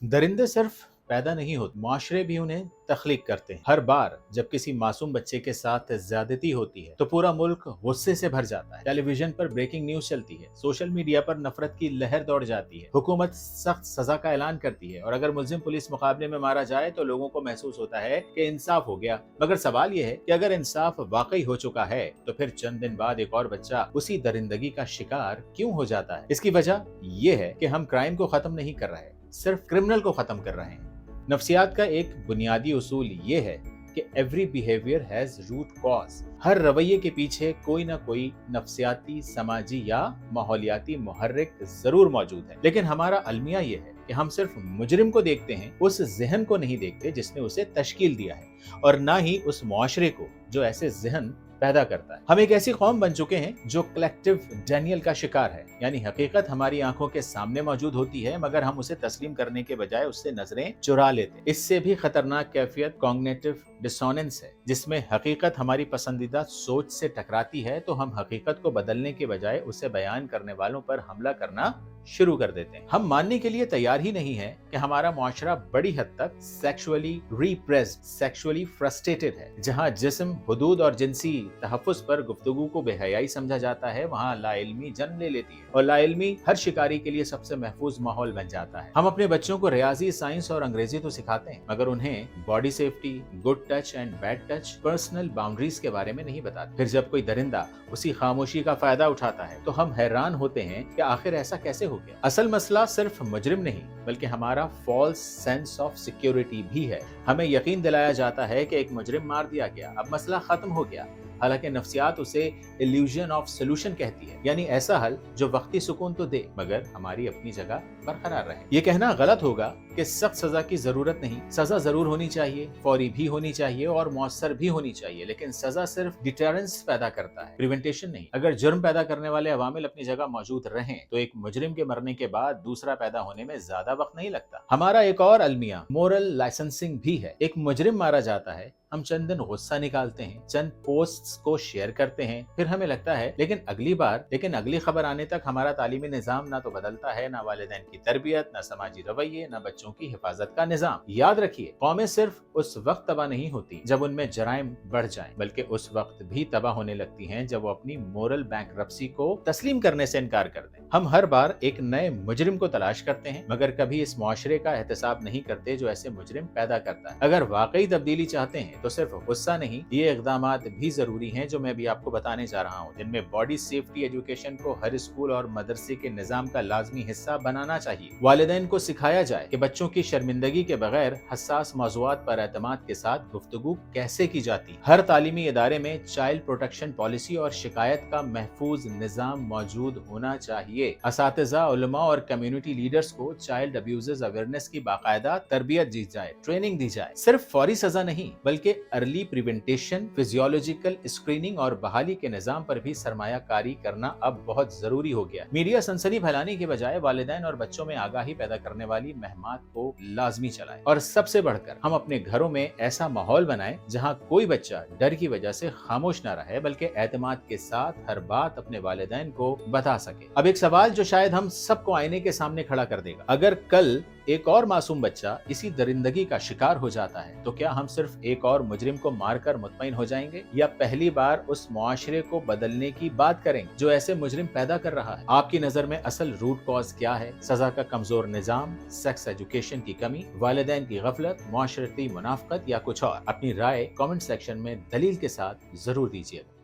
दरिंदे सिर्फ पैदा नहीं होते, माशरे भी उन्हें तख्लीक करते हैं। हर बार जब किसी मासूम बच्चे के साथ ज्यादती होती है तो पूरा मुल्क गुस्से से भर जाता है। टेलीविजन पर ब्रेकिंग न्यूज चलती है, सोशल मीडिया पर नफरत की लहर दौड़ जाती है, हुकूमत सख्त सजा का ऐलान करती है और अगर मुल्जिम पुलिस मुकाबले में मारा जाए तो लोगों को महसूस होता है कि इंसाफ हो गया। मगर सवाल यह है कि अगर इंसाफ वाकई हो चुका है तो फिर चंद दिन बाद एक और बच्चा उसी दरिंदगी का शिकार क्यों हो जाता है? इसकी वजह यह है कि हम क्राइम को खत्म नहीं कर रहे, सिर्फ क्रिमिनल को खत्म कर रहे हैं। नफ्सियात का एक बुनियादी उसूल ये है कि every behaviour has root cause. हर रवैये के पीछे कोई ना कोई नफ्सियाती, समाजी या माहौलियाती मुहर्रिक जरूर मौजूद है। लेकिन हमारा अलमिया ये है कि हम सिर्फ मुजरिम को देखते हैं, उस जहन को नहीं देखते जिसने उसे तश्कील दिया है, और ना ही उस मुआशरे को जो ऐसे जहन पैदा करता है। हम एक ऐसी कौम बन चुके हैं जो कलेक्टिव डेनियल का शिकार है, यानी हकीकत हमारी आंखों के सामने मौजूद होती है मगर हम उसे तस्लीम करने के बजाय उससे नजरें चुरा लेते हैं। इससे भी खतरनाक कैफियत कॉग्निटिव डिसोनेंस है, जिसमें हकीकत हमारी पसंदीदा सोच से टकराती है तो हम हकीकत को बदलने के बजाय उसे बयान करने वालों पर हमला करना शुरू कर देते हैं। हम मानने के लिए तैयार ही नहीं है कि हमारा मुआशरा बड़ी हद तक सेक्सुअली रिप्रेस्ड, सेक्सुअली फ्रस्ट्रेटेड है। जहां जिस्म, हुदूद और जिनसी तहफ्फुज पर गुफ्तगू को बेहयाई समझा जाता है, वहां लाइल्मी जन्म ले लेती है और लाइल्मी हर शिकारी के लिए सबसे महफूज माहौल बन जाता है। हम अपने बच्चों को रियाजी, साइंस और अंग्रेजी तो सिखाते हैं मगर उन्हें body safety, good touch and bad touch, personal boundaries के बारे में नहीं बताते। फिर जब कोई दरिंदा उसी खामोशी का फायदा उठाता है तो हम हैरान होते हैं कि आखिर ऐसा कैसे हो गया। असल मसला सिर्फ मुजरिम नहीं बल्कि हमारा फॉल्स सेंस ऑफ सिक्योरिटी भी है। हमें यकीन दिलाया जाता है कि एक मुजरिम मार दिया गया, अब मसला खत्म हो गया। हालांकि नफ्सियात उसे इल्यूजन ऑफ सोल्यूशन कहती है, यानी ऐसा हल जो वक्ती सुकून तो दे मगर हमारी अपनी जगह बरकरार रहे। ये कहना गलत होगा कि सख्त सजा की जरूरत नहीं। सजा जरूर होनी चाहिए, फौरी भी होनी चाहिए और मौसर भी होनी चाहिए, लेकिन सजा सिर्फ डिटरेंस पैदा करता है, प्रिवेंटेशन नहीं। अगर जुर्म पैदा करने वाले अवामिल अपनी जगह मौजूद रहें तो एक मुजरिम के मरने के बाद दूसरा पैदा होने में ज्यादा वक्त नहीं लगता। हमारा एक और अलमिया मोरल लाइसेंसिंग भी है। एक मुजरिम मारा जाता है, हम चंद दिन गुस्सा निकालते हैं, चंद पोस्ट्स को शेयर करते हैं, फिर हमें लगता है लेकिन अगली खबर आने तक हमारा तालीमी निजाम ना तो बदलता है, ना वालिदैन की तरबियत, ना समाजी रवैये, ना बच्चों की हिफाजत का निजाम। याद रखिए, कौमें सिर्फ उस वक्त तबाह नहीं होती जब उनमें जराइम बढ़ जाएं, बल्कि उस वक्त भी तबाह होने लगती हैं जब वो अपनी मोरल बैंकरप्सी को तस्लीम करने से इनकार कर दें। हम हर बार एक नए मुजरिम को तलाश करते हैं मगर कभी इस मुआशरे का एहतसाब नहीं करते जो ऐसे मुजरिम पैदा करता है। अगर वाकई तब्दीली चाहते हैं तो सिर्फ गुस्सा नहीं, ये इक़दामात भी जरूरी हैं जो मैं भी आपको बताने जा रहा हूँ, जिनमें बॉडी सेफ्टी एजुकेशन को हर स्कूल और मदरसे के निजाम का लाजमी हिस्सा बनाना चाहिए। वालिदैन को सिखाया जाए कि बच्चों की शर्मिंदगी के बगैर हसास मौज़ूआत पर एतमाद के साथ गुफ्तगू कैसे की जाती। हर तालीमी इदारे में चाइल्ड प्रोटेक्शन पॉलिसी और शिकायत का महफूज निजाम मौजूद होना चाहिए। असातिज़ा, उलमा और कम्युनिटी लीडर्स को चाइल्ड अब्यूज़ अवेयरनेस की बाकायदा तरबियत दी जाए, ट्रेनिंग दी जाए। सिर्फ फौरी सजा नहीं बल्कि अर्ली प्रिवेंटेशन, फिजियोलॉजिकल स्क्रीनिंग और बहाली के निजाम पर भी सरमायाकारी करना अब बहुत जरूरी हो गया। मीडिया सनसनी फैलाने के बजाय वालिदैन और बच्चों में आगाही पैदा करने वाली मुहिम्मात को लाजमी चलाए और सबसे बढ़कर हम अपने घरों में ऐसा माहौल बनाएं जहां कोई बच्चा डर की वजह से खामोश न रहे बल्कि एतमाद के साथ हर बात अपने वालिदैन को बता सके। अब एक सवाल जो शायद हम सबको आईने के सामने खड़ा कर देगा, अगर कल एक और मासूम बच्चा इसी दरिंदगी का शिकार हो जाता है तो क्या हम सिर्फ एक और मुजरिम को मारकर मुतमईन हो जाएंगे या पहली बार उस मुआशरे को बदलने की बात करेंगे जो ऐसे मुजरिम पैदा कर रहा है? आपकी नजर में असल रूट कॉज क्या है? सजा का कमजोर निजाम, सेक्स एजुकेशन की कमी, वालिदैन की गफलत, मुआशरती मुनाफकत या कुछ और? अपनी राय कमेंट सेक्शन में दलील के साथ जरूर दीजिएगा।